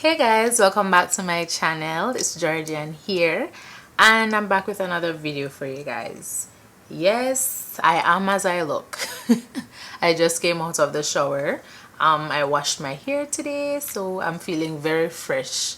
Hey guys, welcome back to my channel. It's Georgian here and I'm back with another video for you guys. Yes, I am as I look. I just came out of the shower. I washed my hair today, so I'm feeling very fresh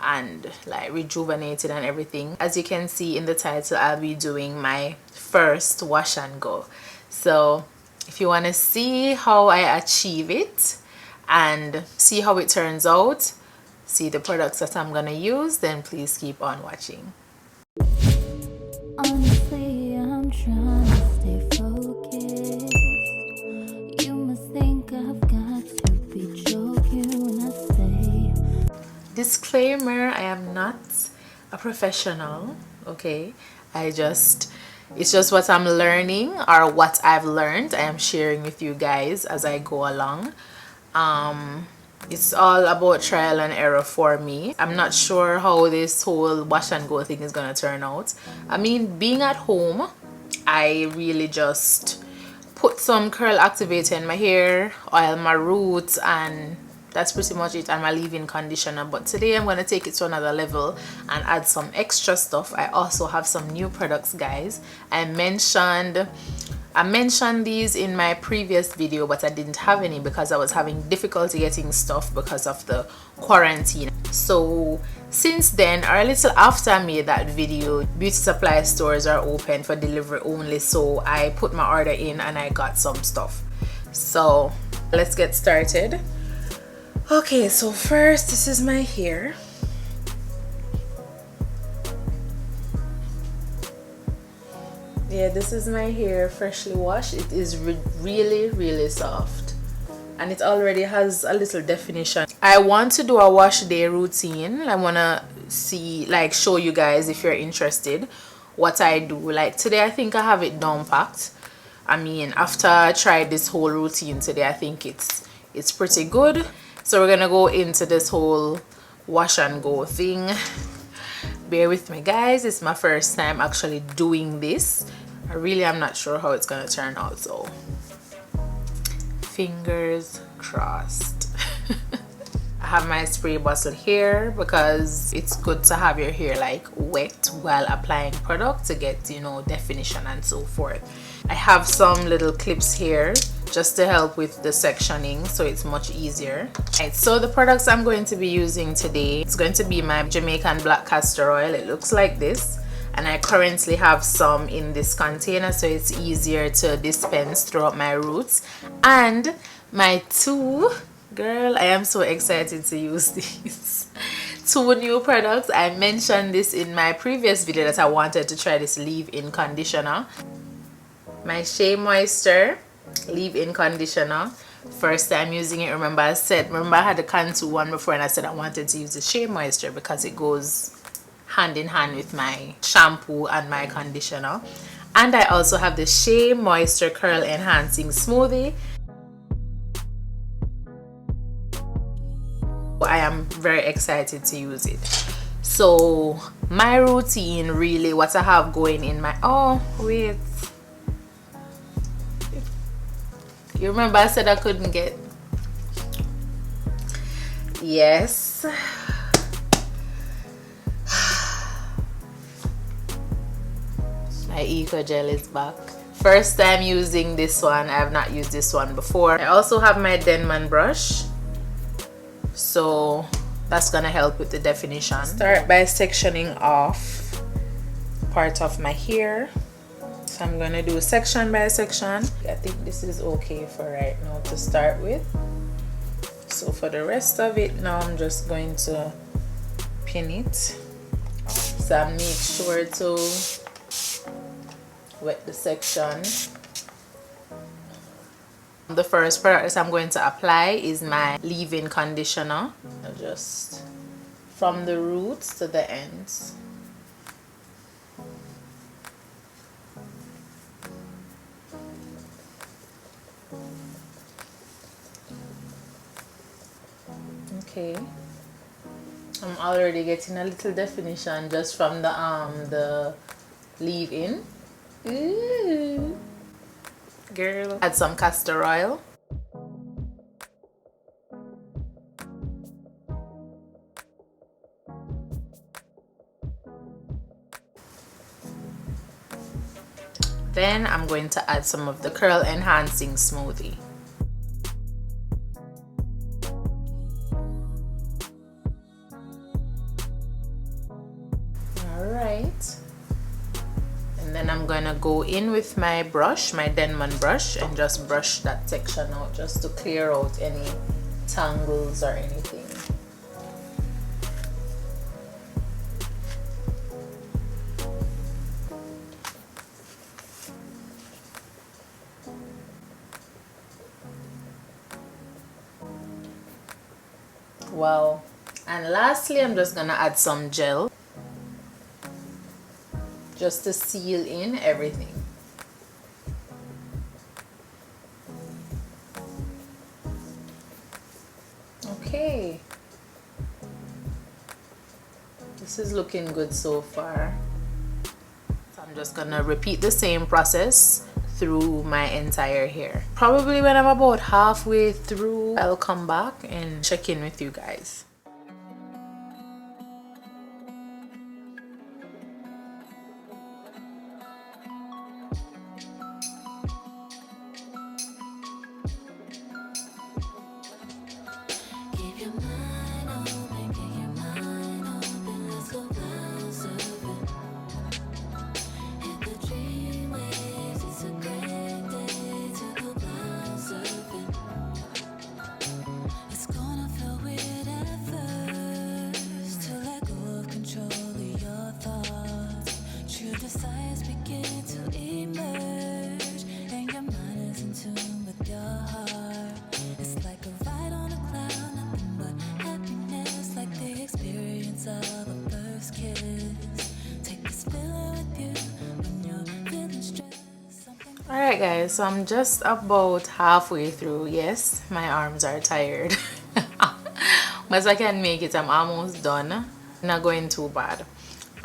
and like rejuvenated and everything. As you can see in the title, I'll be doing my first wash and go. So if you want to see how I achieve it and see how it turns out, see the products that I'm gonna use, then please keep on watching. Honestly, I'm trying to stay focused. You must think I've got to be joking when I say, Disclaimer, I am not a professional, okay? It's just what I'm learning or what I've learned. I am sharing with you guys as I go along. It's all about trial and error for me. I'm not sure how this whole wash and go thing is gonna turn out. I mean, being at home, I really just put some curl activator in my hair, oil my roots, and that's pretty much it, and my leave-in conditioner. But today I'm going to take it to another level and add some extra stuff. I also have some new products, guys. I mentioned these in my previous video, but I didn't have any because I was having difficulty getting stuff because of the quarantine. So since then, or a little after I made that video, beauty supply stores are open for delivery only, so I put my order in and I got some stuff. So let's get started. Okay, so first, this is my hair. Yeah, this is my hair freshly washed. It is really soft and it already has a little definition. I want to do a wash day routine. I want to show you guys, if you're interested, what I do. Like today I think I have it down packed. I mean, after I tried this whole routine today, I think it's pretty good. So we're gonna go into this whole wash and go thing. Bear with me, guys. It's my first time actually doing this. I really am not sure how it's gonna turn out, so fingers crossed. I have my spray bottle here because it's good to have your hair like wet while applying product to get, you know, definition and so forth. I have some little clips here just to help with the sectioning, so it's much easier. Right, so the products I'm going to be using today, it's going to be my Jamaican black castor oil. It looks like this, and I currently have some in this container, so it's easier to dispense throughout my roots. And my girl, I am so excited to use these two new products. I mentioned this in my previous video that I wanted to try this leave-in conditioner. My Shea Moisture leave-in conditioner. First time using it. Remember I had the Cantu one before and I said I wanted to use the Shea Moisture because it goes hand in hand with my shampoo and my conditioner. And I also have the Shea Moisture Curl Enhancing Smoothie. I am very excited to use it. So my routine, really what I have going in my, oh wait, you remember I said I couldn't get, yes. My Eco Gel is back. First time using this one. I have not used this one before. I also have my Denman brush, so that's gonna help with the definition. Start by sectioning off part of my hair. So I'm gonna do section by section. I think this is okay for right now to start with. So for the rest of it now, I'm just going to pin it. So I make sure to wet the section. The first product that I'm going to apply is my leave-in conditioner. Just from the roots to the ends. Okay, I'm already getting a little definition just from the leave-in. Ooh. Girl, add some castor oil. Then I'm going to add some of the curl enhancing smoothie. Alright. And then I'm gonna go in with my brush, my Denman brush, and just brush that section out just to clear out any tangles or anything. Wow. And lastly, I'm just gonna add some gel just to seal in everything. Okay, this is looking good so far. So I'm just gonna repeat the same process through my entire hair. Probably when I'm about halfway through, I'll come back and check in with you guys. Alright guys, so I'm just about halfway through. Yes, my arms are tired. But I can make it. I'm almost done. Not going too bad.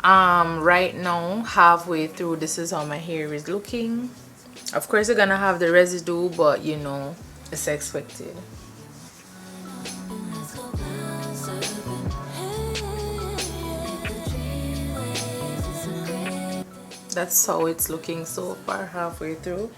Right now, halfway through, this is how my hair is looking. Of course, you're gonna have the residue, but you know, it's expected. That's how it's looking so far, halfway through.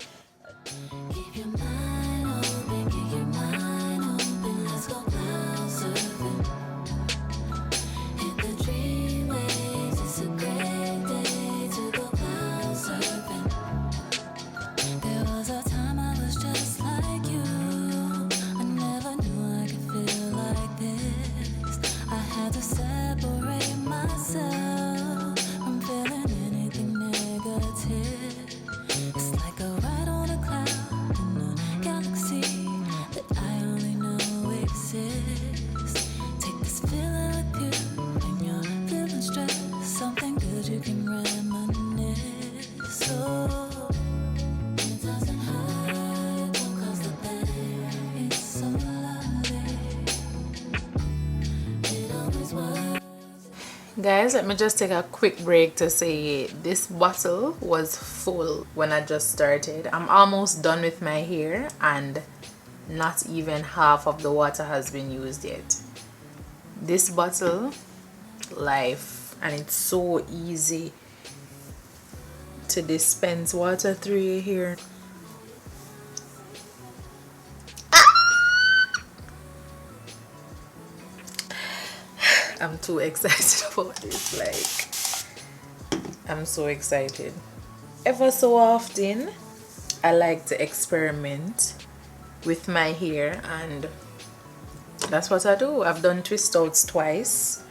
Guys, let me just take a quick break to say this bottle was full when I just started. I'm almost done with my hair and not even half of the water has been used yet. This bottle, life, and it's so easy to dispense water through your hair. I'm too excited about this, like I'm so excited. Ever so often I like to experiment with my hair, and that's what I do. I've done twist outs twice.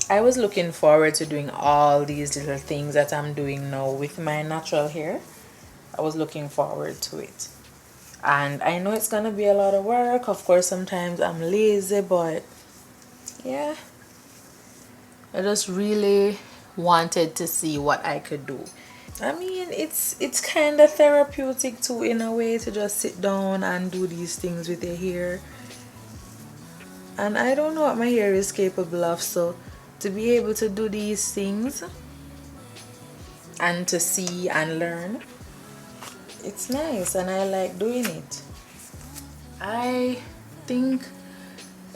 I was looking forward to doing all these little things that I'm doing now with my natural hair. I was looking forward to it, and I know it's gonna be a lot of work. Of course, sometimes I'm lazy, but yeah, I just really wanted to see what I could do. I mean, it's kind of therapeutic too, in a way, to just sit down and do these things with your hair. And I don't know what my hair is capable of, so to be able to do these things and to see and learn, it's nice, and I like doing it. I think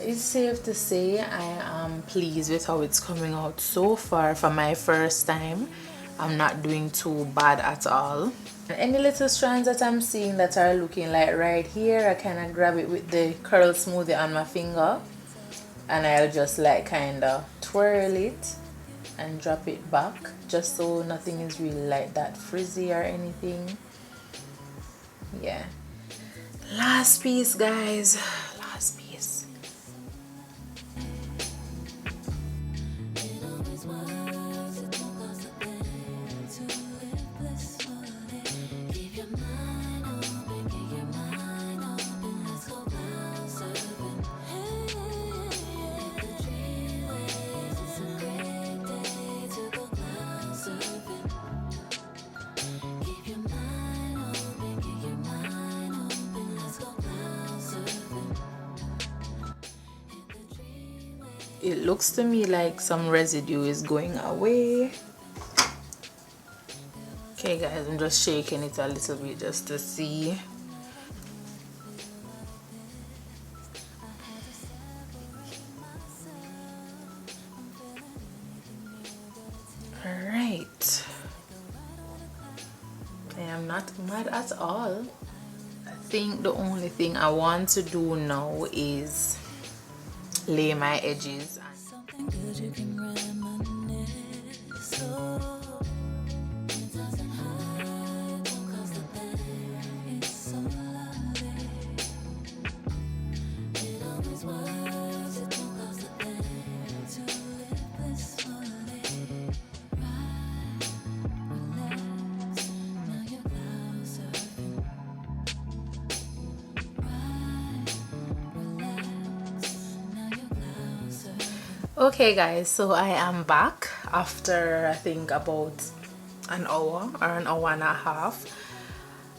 it's safe to say I am pleased with how it's coming out so far for my first time. I'm not doing too bad at all. Any little strands that I'm seeing that are looking like right here, I kind of grab it with the curl smoothie on my finger, and I'll just like kind of twirl it and drop it back, just so nothing is really like that frizzy or anything. Yeah, last piece, guys, last piece. It looks to me like some residue is going away. Okay guys, I'm just shaking it a little bit just to see. Alright. I am not mad at all. I think the only thing I want to do now is lay my edges. Something good you can reminisce. So it doesn't hurt, don't cost a thing. It's so lovely. It always works, it don't cost a thing to live blissfully. Right, relax, now you're cloud surfing. Right, relax, now you're cloud surfing. Okay guys, so I am back after I think about an hour or an hour and a half.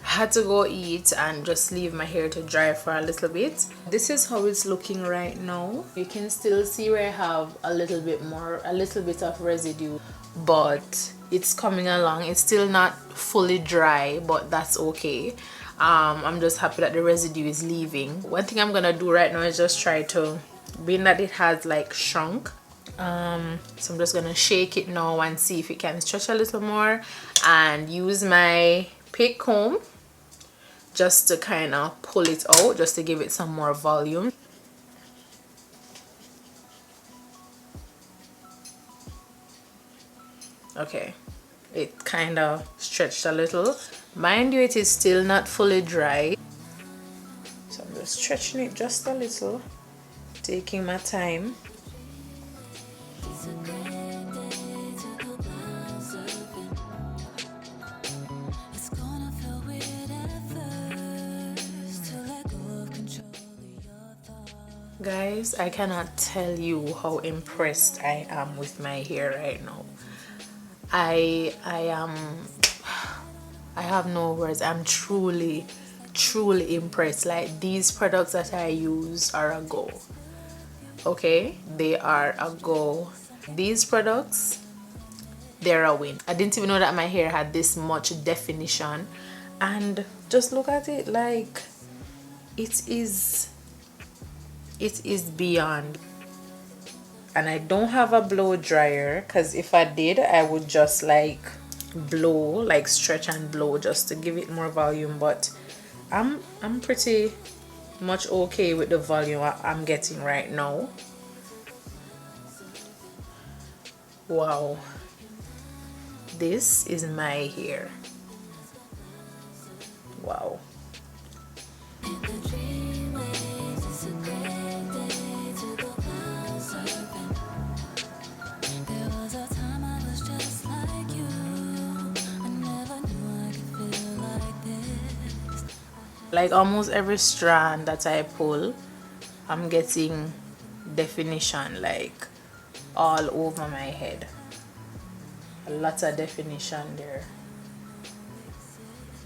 I had to go eat and just leave my hair to dry for a little bit. This is how it's looking right now. You can still see where I have a little bit of residue, but it's coming along. It's still not fully dry, but that's okay. I'm just happy that the residue is leaving. One thing I'm gonna do right now is just try to, being that it has like shrunk, so I'm just gonna shake it now and see if it can stretch a little more, and use my pick comb just to kind of pull it out, just to give it some more volume. Okay, it kind of stretched a little. Mind you, it is still not fully dry, so I'm just stretching it just a little, taking my time. It's a great day to go cloud surfing. It's gonna feel weird at first to let go of control of your thoughts. Guys, I cannot tell you how impressed I am with my hair right now. I have no words. I'm truly impressed. Like, these products that I use are a go. Okay, they are a go. These products, they're a win. I didn't even know that my hair had this much definition, and just look at it, like it is beyond. And I don't have a blow dryer, because if I did, I would just like blow, like stretch and blow just to give it more volume, but I'm pretty much okay with the volume I'm getting right now. Wow, this is my hair. Wow. In the dream waves, it's a great day to go cloud surfing. There was a time I was just like you. I never knew I could feel like this. Like, almost every strand that I pull, I'm getting definition, like all over my head. A lot of definition there.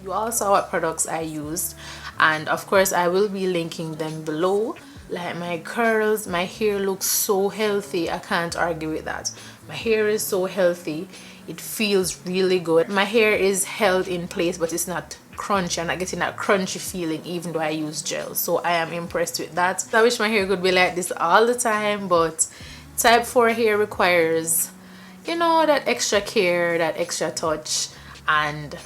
You all saw what products I used, and of course I will be linking them below. Like, my curls, my hair looks so healthy. I can't argue with that. My hair is so healthy. It feels really good. My hair is held in place, but it's not crunchy. I'm not getting that crunchy feeling even though I use gel, so I am impressed with that. I wish my hair could be like this all the time, but type 4 hair requires you know, that extra care, that extra touch. And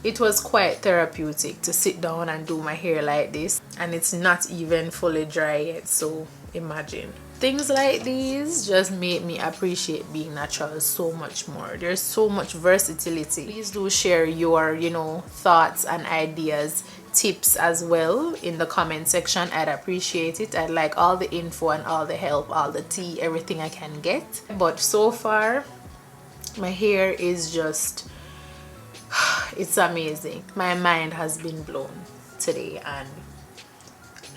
it was quite therapeutic to sit down and do my hair like this, and it's not even fully dry yet, so imagine. Things like these just made me appreciate being natural so much more. There's so much versatility. Please do share your, you know, thoughts and ideas, tips as well in the comment section. I'd appreciate it. I'd like all the info and all the help, all the tea, everything I can get. But so far my hair is just it's amazing. My mind has been blown today and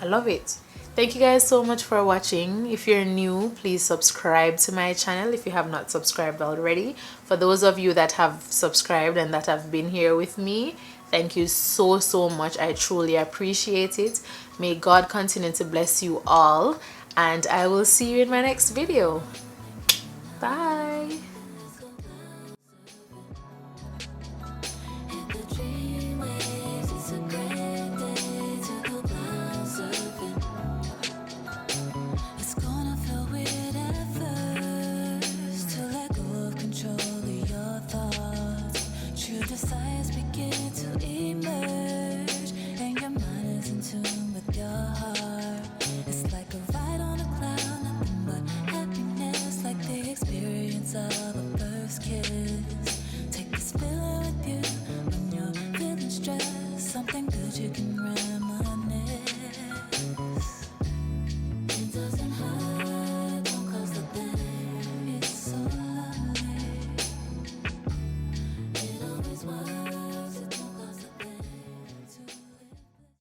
I love it. Thank you guys so much for watching. If you're new, please subscribe to my channel if you have not subscribed already. For those of you that have subscribed and that have been here with me, thank you so much. I truly appreciate it. May God continue to bless you all, and I will see you in my next video. Bye.